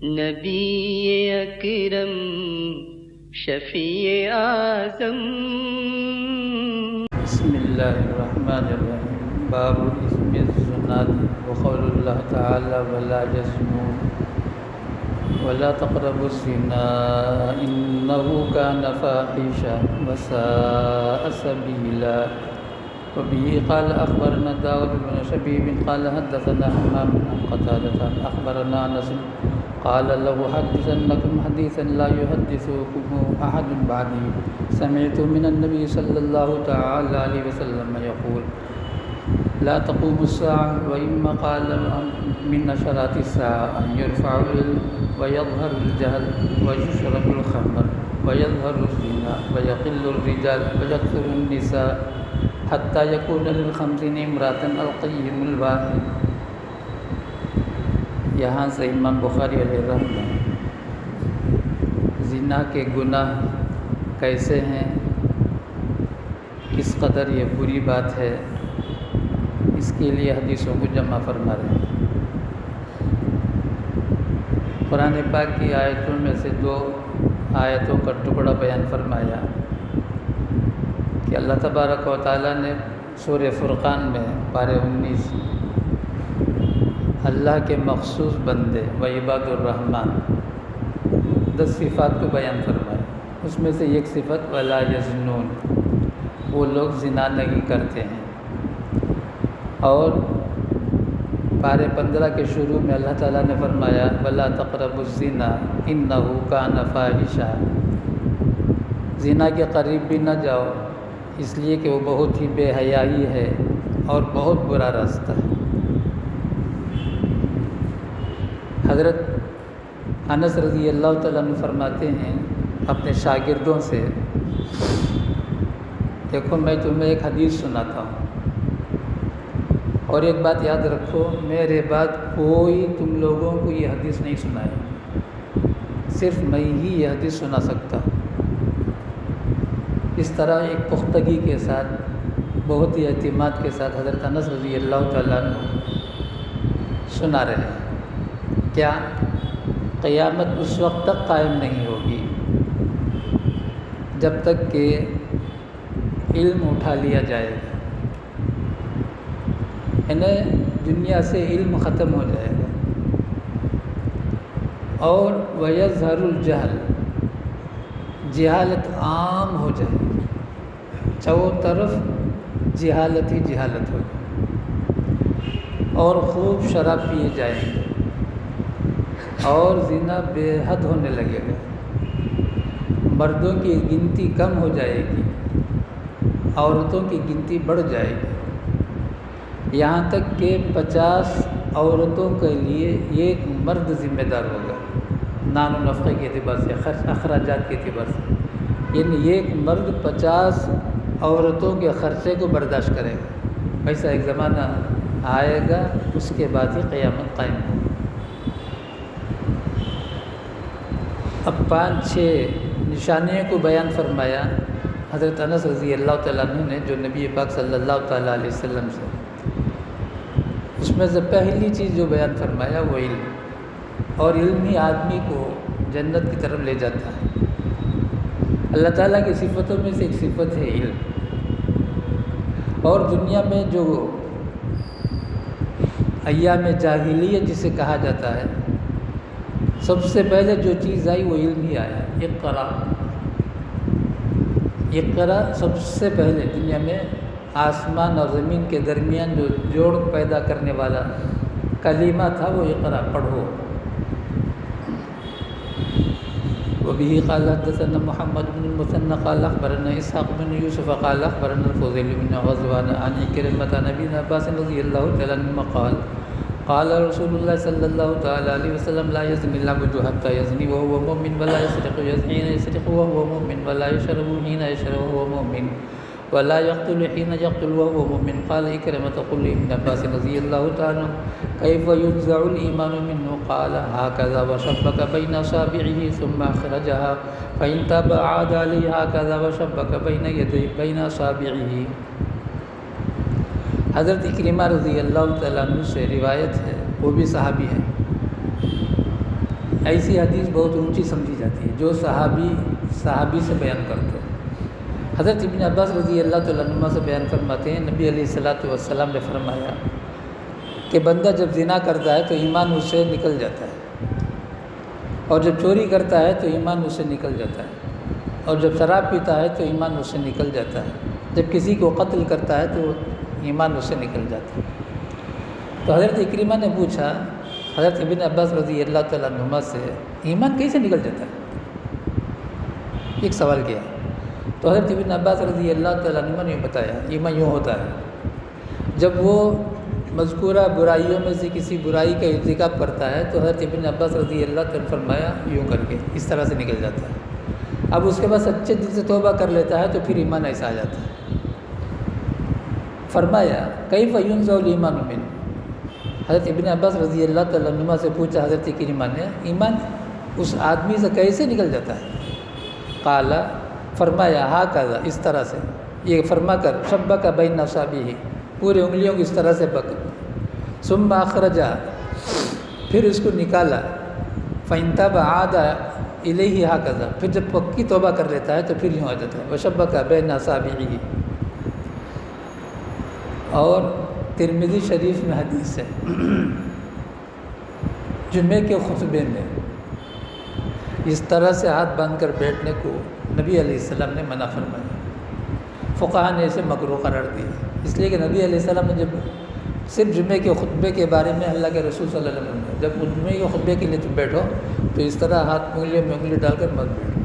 نبی اکرم شفیع اعظم. بسم اللہ الرحمن الرحیم. باب اسم الزناد وقول اللہ تعالی ولا تزنوا ولا تقربوا الزنا انه كان فاحشا وساء سبيلا. وبه قال اخبرنا داود بن شبيب قال حدثنا حمام بن قتادة اخبرنا انس قال له حدثنكم حديثا لا يحدثكم احد بعدي سمعت من النبي صلى الله تعالى عليه وسلم يقول لا تقوم الساعة وإما قال من أشراط الساعة أن يرفع العلم ويظهر الجهل ويشرب الخمر ويظهر الزنا ويقل الرجال ويكثر النساء حتى يكون للخمسين امرأة القيم الواحد. یہاں سے امام بخاری علیہ رحمہ زنا کے گناہ کیسے ہیں، کس قدر یہ بری بات ہے، اس کے لیے حدیثوں کو جمع فرما رہے ہیں. قرآن پاک کی آیتوں میں سے 2 آیتوں کا ٹکڑا بیان فرمایا کہ اللہ تبارک و تعالیٰ نے سورہ فرقان میں پارہ 19 اللہ کے مخصوص بندے و عباد الرحمن 10 صفات کو بیان فرمایا. اس میں سے ایک صفت ولا یزنون، وہ لوگ زنا نہیں کرتے ہیں. اور پارہ 15 کے شروع میں اللہ تعالیٰ نے فرمایا ولا تقربوا الزنا انہ کان فاحشا، زنا کے قریب بھی نہ جاؤ اس لیے کہ وہ بہت ہی بے حیائی ہے اور بہت برا راستہ ہے. حضرت انس رضی اللہ تعالیٰ عنہ فرماتے ہیں اپنے شاگردوں سے، دیکھو میں تمہیں ایک حدیث سناتا ہوں اور ایک بات یاد رکھو، میرے بعد کوئی تم لوگوں کو یہ حدیث نہیں سنائے، صرف میں ہی یہ حدیث سنا سکتا ہوں. اس طرح ایک پختگی کے ساتھ، بہت ہی اعتماد کے ساتھ حضرت انس رضی اللہ تعالیٰ عنہ سنا رہے ہیں. کیا قیامت اس وقت تک قائم نہیں ہوگی جب تک کہ علم اٹھا لیا جائے گا، یعنی دنیا سے علم ختم ہو جائے گا. اور وَيَظْهَرُ الْجَهْلُ، جہالت عام ہو جائے گی، چاروں طرف جہالت ہی جہالت ہوگی. اور خوب شراب پیے جائیں گے اور زنا بے حد ہونے لگے گا. مردوں کی گنتی کم ہو جائے گی، عورتوں کی گنتی بڑھ جائے گی، یہاں تک کہ 50 عورتوں کے لیے ایک مرد ذمہ دار ہوگا نان و نفقے کے اعتبار سے، اخراجات کے اعتبار سے. یعنی ایک مرد 50 عورتوں کے خرچے کو برداشت کرے گا. ایسا ایک زمانہ آئے گا، اس کے بعد ہی قیامت قائم ہوگی. اب 5-6 نشانیوں کو بیان فرمایا حضرت انس رضی اللہ تعالیٰ عنہ نے، جو نبی پاک صلی اللہ تعالیٰ علیہ وسلم سے. اس میں سے پہلی چیز جو بیان فرمایا وہ علم، اور علم ہی آدمی کو جنت کی طرف لے جاتا ہے. اللہ تعالیٰ کی صفتوں میں سے ایک صفت ہے علم. اور دنیا میں جو ایام جاہلیت جسے کہا جاتا ہے، سب سے پہلے جو چیز آئی وہ علم ہی آیا. اقرا سب سے پہلے دنیا میں آسمان اور زمین کے درمیان جو جوڑ پیدا کرنے والا کلمہ تھا وہ اقرا، پڑھو. وبه قال حدثنا محمد بن المثنى قال اخبرنا اسحاق بن يوسف قال اخبرنا الفضيل بن غزوان عن عكرمة عن ابي عباس رضي الله تعالى عنهما قال رسول الله صلى الله تعالى عليه وسلم لا يزني العبد حتى يزني وهو مؤمن ولا يسرق حين يسرق وهو مؤمن ولا يشرب حين يشرب وهو مؤمن ولا يقتل حين يقتل وهو مؤمن. قال عكرمة قل ابن عباس رضي الله تعالى كيف ينزع الإيمان منه؟ قال هكذا وشبك بين أصابعه ثم أخرجها فإن تاب عاد عليه هكذا وشبك بين يديه بين أصابعه. حضرت عكرمة رضی اللہ تعالیٰ عنہ سے روایت ہے، وہ بھی صحابی ہیں. ایسی حدیث بہت اونچی سمجھی جاتی ہے جو صحابی سے بیان کرتے ہیں۔ حضرت ابن عباس رضی اللہ تعالیٰ عنہما سے بیان فرماتے ہیں، نبی علیہ الصلوۃ والسلام نے فرمایا کہ بندہ جب زنا کرتا ہے تو ایمان اس سے نکل جاتا ہے، اور جب چوری کرتا ہے تو ایمان اس سے نکل جاتا ہے، اور جب شراب پیتا ہے تو ایمان اس سے نکل جاتا ہے، جب کسی کو قتل کرتا ہے تو ایمان اس سے نکل جاتا ہے۔ تو حضرت اکرمہ نے پوچھا حضرت ابن عباس رضی اللہ تعالیٰ عنہما سے، ایمان کیسے نکل جاتا ہے؟ ایک سوال کیا۔ تو حضرت ابن عباس رضی اللہ تعالیٰ عنہما نے بتایا ایمان یوں ہوتا ہے، جب وہ مذکورہ برائیوں میں سے کسی برائی کا ارتکاب کرتا ہے تو حضرت ابن عباس رضی اللہ تعالیٰ نے فرمایا یوں کر کے اس طرح سے نکل جاتا ہے، اب اس کے بعد سچے دل سے توبہ کر لیتا ہے تو پھر ایمان ایسا آ جاتا ہے۔ فرمایا کیف ینزع الایمان منہ، حضرت ابن عباس رضی اللہ تعالیٰ عنہما سے پوچھا حضرت اکرمہ نے، ایمان اس آدمی سے کیسے نکل جاتا ہے؟ قال، فرمایا ہاکذا، اس طرح سے، یہ فرما کر شبک بین اصابعہ، پورے انگلیوں کو اس طرح سے پکڑ، ثم اخرجا، پھر اس کو نکالا، فإن تاب عاد الیہ ہاکذا، پھر جب پکی توبہ کر لیتا ہے تو پھر یوں آ جاتا ہے، وشبک بین اصابعہ۔ اور ترمذی شریف میں حدیث ہے، جمعے کے خطبے میں اس طرح سے ہاتھ باندھ کر بیٹھنے کو نبی علیہ السلام نے منع فرمایا، فقہا نے اسے مکروہ قرار دیا، اس لیے کہ نبی علیہ السلام نے جب صرف جمعے کے خطبے کے بارے میں اللہ کے رسول صلی اللہ علیہ وسلم نے، جب جمعے کے خطبے کے لیے تم بیٹھو تو اس طرح ہاتھ انگلیوں میں انگلی ڈال کر مت بیٹھو،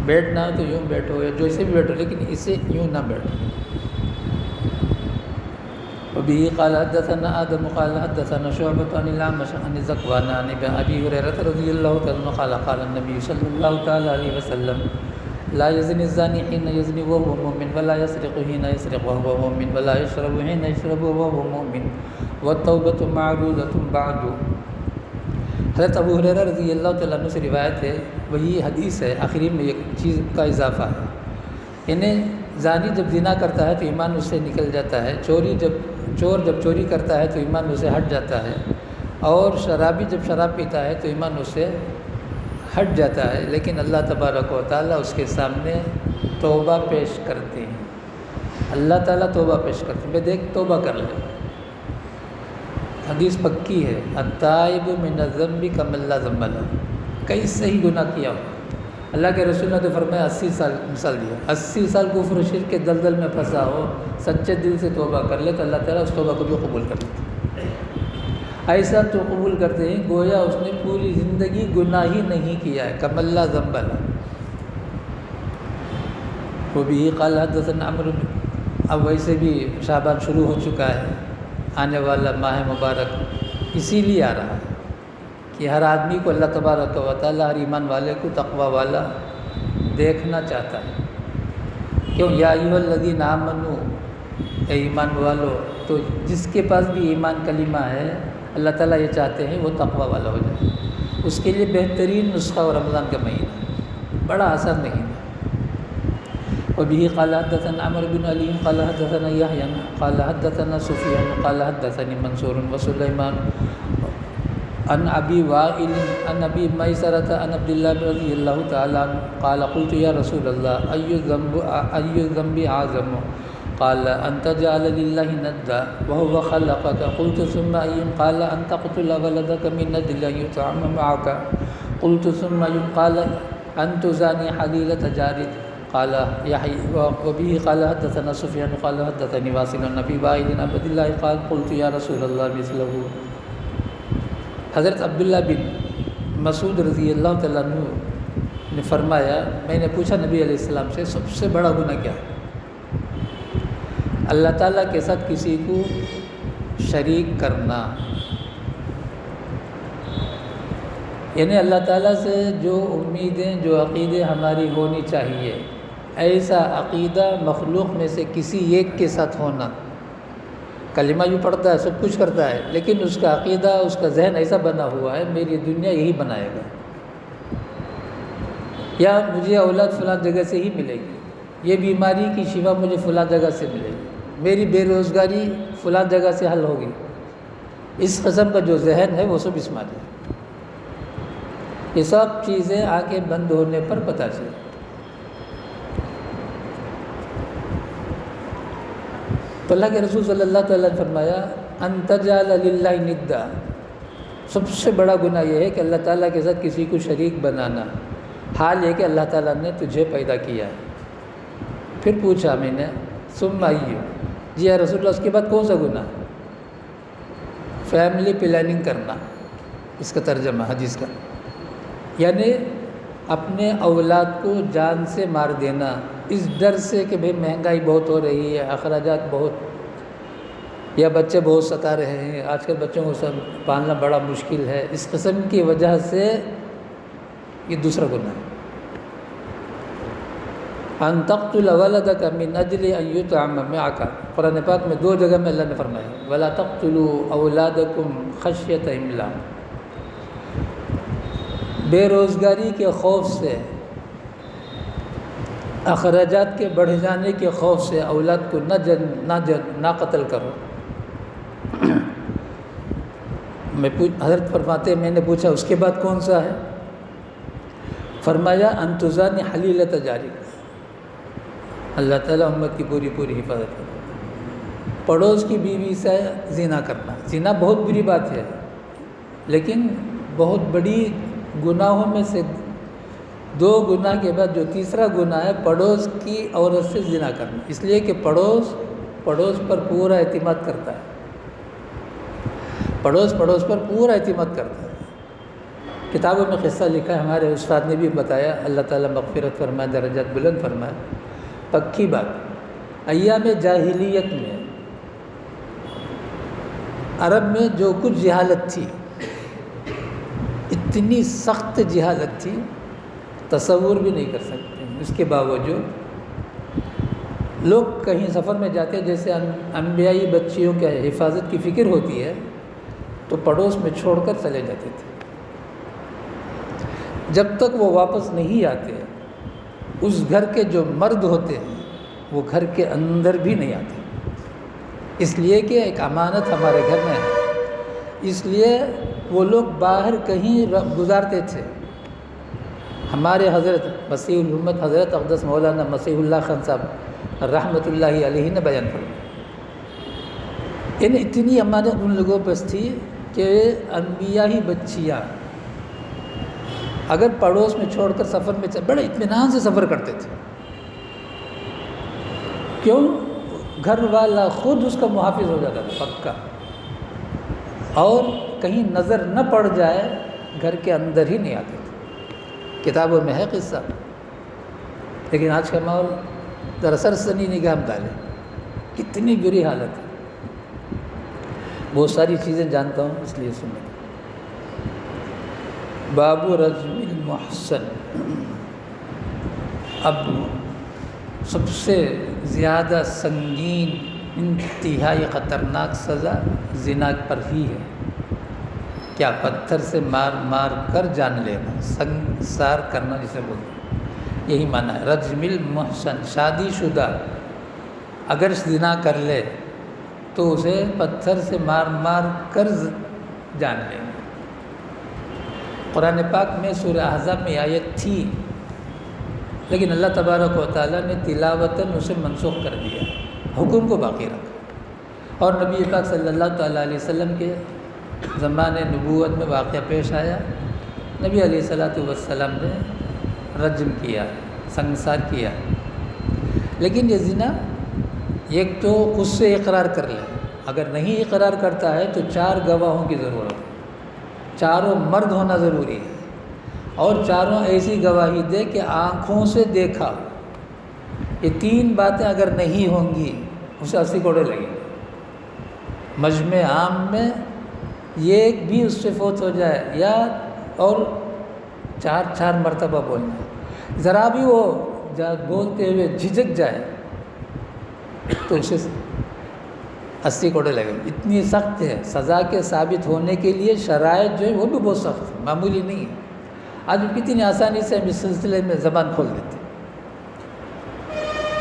بیٹھنا تو یوں بیٹھو یا جیسے بھی بیٹھو، لیکن اسے یوں نہ بیٹھو۔ وبه قال حدثنا آدم قال حدثنا شعبة عن الأعمش عن ذكوان عن أبي هريرة رضي الله تعالى عنه قال قال النبي صلى الله تعالى عليه وسلم لا يزني الزاني حين يزني وهو مؤمن ولا يسرق حين يسرق وهو مؤمن ولا يشرب حين يشرب وهو مؤمن والتوبة معروضة بعد۔ حضرت ابو ہریرہ رضی اللہ تعالیٰ عنہ سے روایت ہے، وہی حدیث ہے، آخری میں ایک چیز کا اضافہ ہے، یعنی زانی جب زنا کرتا ہے تو ایمان اس سے نکل جاتا ہے، چور جب چوری کرتا ہے تو ایمان اس سے ہٹ جاتا ہے، اور شرابی جب شراب پیتا ہے تو ایمان اس سے ہٹ جاتا ہے، لیکن اللہ تبارک و تعالیٰ اس کے سامنے توبہ پیش کرتے ہیں، اللہ تعالیٰ توبہ پیش کرتے ہیں، بے دیکھ توبہ کر لے۔ حدیث پکی ہے، التائب من الذنب کمن لا ذنب لہ، کئی صحیح گناہ کیا ہو، اللہ کے رسول نے تو فرمایا 80 سال مثال دیا، 80 سال کفر و شرک کے دلدل میں پھنسا ہو، سچے دل سے توبہ کر لے تو اللہ تعالیٰ اس توبہ کو بھی قبول کر لیتا ہے، ایسا تو قبول کرتے ہیں گویا اس نے پوری زندگی گناہ ہی نہیں کیا ہے، کمن لا ذنب لہ۔ وبہ قال حدثنا عمرو، اب ویسے بھی شعبان شروع ہو چکا ہے، آنے والا ماہ مبارک اسی لیے آ رہا ہے کہ ہر آدمی کو اللہ تبارک و تعالیٰ ہر ایمان والے کو تقوی والا دیکھنا چاہتا ہے، کیوں یا ایھا الذین آمنوا، اے ایمان والو، تو جس کے پاس بھی ایمان کلمہ ہے اللہ تعالیٰ یہ چاہتے ہیں وہ تقوی والا ہو جائے، اس کے لیے بہترین نسخہ اور رمضان کا مہینہ، بڑا آسان مہینہ۔ وبه قال حدثنا عمرو بن علي قال حدثنا يحيى قال حدثنا سفيان قال حدثني منصور وسليمان عن ابي وائل عن ابي ميسرة عن عبد الله رضي الله تعالى عنه قال قلت يا رسول الله اي الذنب اعظم قال ان تجعل لله ندا وهو خلقك قلت ثم اي قال ان تقتل ولدك من اجل ان يطعم معك قلت ثم اي قال ان تزاني حليلة جارك قال يحيى وبه قال حدثنا سفيان قال حدثني واصل عن ابي وائل عن عبد الله قال قلت يا رسول الله مثله۔ حضرت عبداللہ بن مسعود رضی اللہ تعالیٰ عنہ نے فرمایا، میں نے پوچھا نبی علیہ السلام سے سب سے بڑا گناہ کیا ہے؟ اللہ تعالیٰ کے ساتھ کسی کو شریک کرنا، یعنی اللہ تعالیٰ سے جو امیدیں جو عقیدے ہماری ہونی چاہیے، ایسا عقیدہ مخلوق میں سے کسی ایک کے ساتھ ہونا، کلمہ بھی پڑھتا ہے سب کچھ کرتا ہے لیکن اس کا عقیدہ اس کا ذہن ایسا بنا ہوا ہے میری دنیا یہی بنائے گا، یا مجھے اولاد فلاں جگہ سے ہی ملے گی، یہ بیماری کی شفا مجھے فلاں جگہ سے ملے گی، میری بے روزگاری فلاں جگہ سے حل ہوگی، اس قسم کا جو ذہن ہے وہ سب اسماعیل ہے۔ یہ سب چیزیں آنکھیں بند ہونے پر پتہ چلے۔ تو اللہ کے رسول صلی اللہ تعالیٰ نے فرمایا ان تجعل للہ ندا، سب سے بڑا گناہ یہ ہے کہ اللہ تعالیٰ کے ساتھ کسی کو شریک بنانا، حال یہ کہ اللہ تعالیٰ نے تجھے پیدا کیا ہے۔ پھر پوچھا میں نے ثم ایّ، جی یا رسول اللہ اس کے بعد کون سا گناہ؟ فیملی پلاننگ کرنا، اس کا ترجمہ حدیث کا، یعنی اپنے اولاد کو جان سے مار دینا اس ڈر سے کہ بھئی مہنگائی بہت ہو رہی ہے، اخراجات بہت، یا بچے بہت ستا رہے ہیں، آج کل بچوں کو سب پالنا بڑا مشکل ہے، اس قسم کی وجہ سے یہ دوسرا گناہ ہے۔ ان تقتل ولدک من اجل ان یطعم معک، قرآن پاک میں 2 جگہ میں اللہ نے فرمایا ولا تقتلوا اولادکم خشیۃ املاق، بے روزگاری کے خوف سے، اخراجات کے بڑھ جانے کے خوف سے اولاد کو نہ قتل کرو۔ حضرت فرماتے ہیں میں نے پوچھا اس کے بعد کون سا ہے؟ فرمایا ان تزانی حلیلۃ جارک، اللہ تعالیٰ امت کی پوری حفاظت کرے، پڑوس کی بیوی سے زنا کرنا۔ زنا بہت بری بات ہے، لیکن بہت بڑی گناہوں میں سے 2 گناہ کے بعد جو تیسرا گناہ ہے پڑوس کی عورت سے زنا کرنا، اس لیے کہ پڑوس پر پورا اعتماد کرتا ہے، پڑوس پر پورا اعتماد کرتا ہے۔ کتابوں میں قصہ لکھا ہے، ہمارے استاد نے بھی بتایا، اللہ تعالیٰ مغفرت فرمائے، درجات بلند فرمائے۔ پکی بات، ایام جاہلیت میں عرب میں جو کچھ جہالت تھی، اتنی سخت جہالت تھی تصور بھی نہیں کر سکتے، اس کے باوجود لوگ کہیں سفر میں جاتے، جیسے انبیائی بچیوں کے حفاظت کی فکر ہوتی ہے تو پڑوس میں چھوڑ کر چلے جاتے تھے، جب تک وہ واپس نہیں آتے اس گھر کے جو مرد ہوتے ہیں وہ گھر کے اندر بھی نہیں آتے، اس لیے کہ ایک امانت ہمارے گھر میں ہے، اس لیے وہ لوگ باہر کہیں گزارتے تھے۔ ہمارے حضرت مسیح الامت حضرت اقدس مولانا مسیح اللہ خان صاحب رحمۃ اللہ علیہ نے بیان فرمایا، یعنی اتنی امانت ان لوگوں پاس تھی کہ انبیائی بچیاں اگر پڑوس میں چھوڑ کر سفر میں بڑے اطمینان سے سفر کرتے تھے، کیوں؟ گھر والا خود اس کا محافظ ہو جاتا تھا پکا، اور کہیں نظر نہ پڑ جائے گھر کے اندر ہی نہیں آتے تھے۔ کتابوں میں ہے قصہ، لیکن آج کا ماحول ذرا سرسنی نگاہ میں ڈالے، کتنی بری حالت ہے۔ بہت ساری چیزیں جانتا ہوں، اس لیے سنیں۔ باب رجم المحسن، اب سب سے زیادہ سنگین انتہائی خطرناک سزا زنا پر ہی ہے۔ کیا؟ پتھر سے مار کر جان لینا، سنگسار کرنا جسے بولتے ہیں، یہی معنی ہے رجم المحسن۔ شادی شدہ اگر زنا کر لے تو اسے پتھر سے مار کر جان لینا۔ قرآن پاک میں سورہ احزاب میں آیت تھی، لیکن اللہ تبارک و تعالیٰ نے تلاوتاً اسے منسوخ کر دیا، حکم کو باقی رکھا۔ اور نبی پاک صلی اللہ تعالیٰ علیہ وسلم کے زمانے نبوت میں واقعہ پیش آیا، نبی علیہ السلام نے رجم کیا، سنگسار کیا۔ لیکن یہ زنا ایک تو خود سے اقرار کر لے، اگر نہیں اقرار کرتا ہے تو 4 گواہوں کی ضرورت ہے، چاروں مرد ہونا ضروری ہے، اور چاروں ایسی گواہی دے کہ آنکھوں سے دیکھا۔ یہ 3 باتیں اگر نہیں ہوں گی اسے 80 کوڑے لگیں گے۔ مجمع عام میں ایک بھی اس سے فوت ہو جائے، یا اور 4 مرتبہ بولنا، ذرا بھی وہ بولتے ہوئے جھجک جائے تو اسے 80 کوڑے لگے۔ اتنی سخت ہے سزا کے ثابت ہونے کے لیے، شرائط جو ہے وہ بھی بہت سخت ہے، معمولی نہیں ہے۔ آج کتنی آسانی سے ہم اس سلسلے میں زبان کھول دیتے ہیں،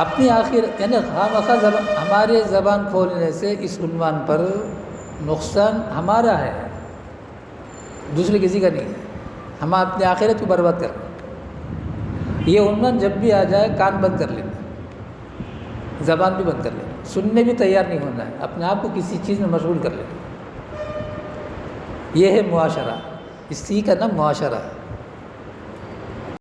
اپنی آخر یعنی خواہ ہمارے زبان کھولنے سے اس عنوان پر نقصان ہمارا ہے، دوسرے کسی کا نہیں ہے۔ ہم اپنی آخرت کو برباد کر رہے ہیں۔ یہ عنوان جب بھی آ جائے کان بند کر لینا، زبان بھی بند کر لینا، سننے بھی تیار نہیں ہونا ہے، اپنے آپ کو کسی چیز میں مشغول کر لینا۔ یہ ہے معاشرہ، اسی کا نام معاشرہ ہے۔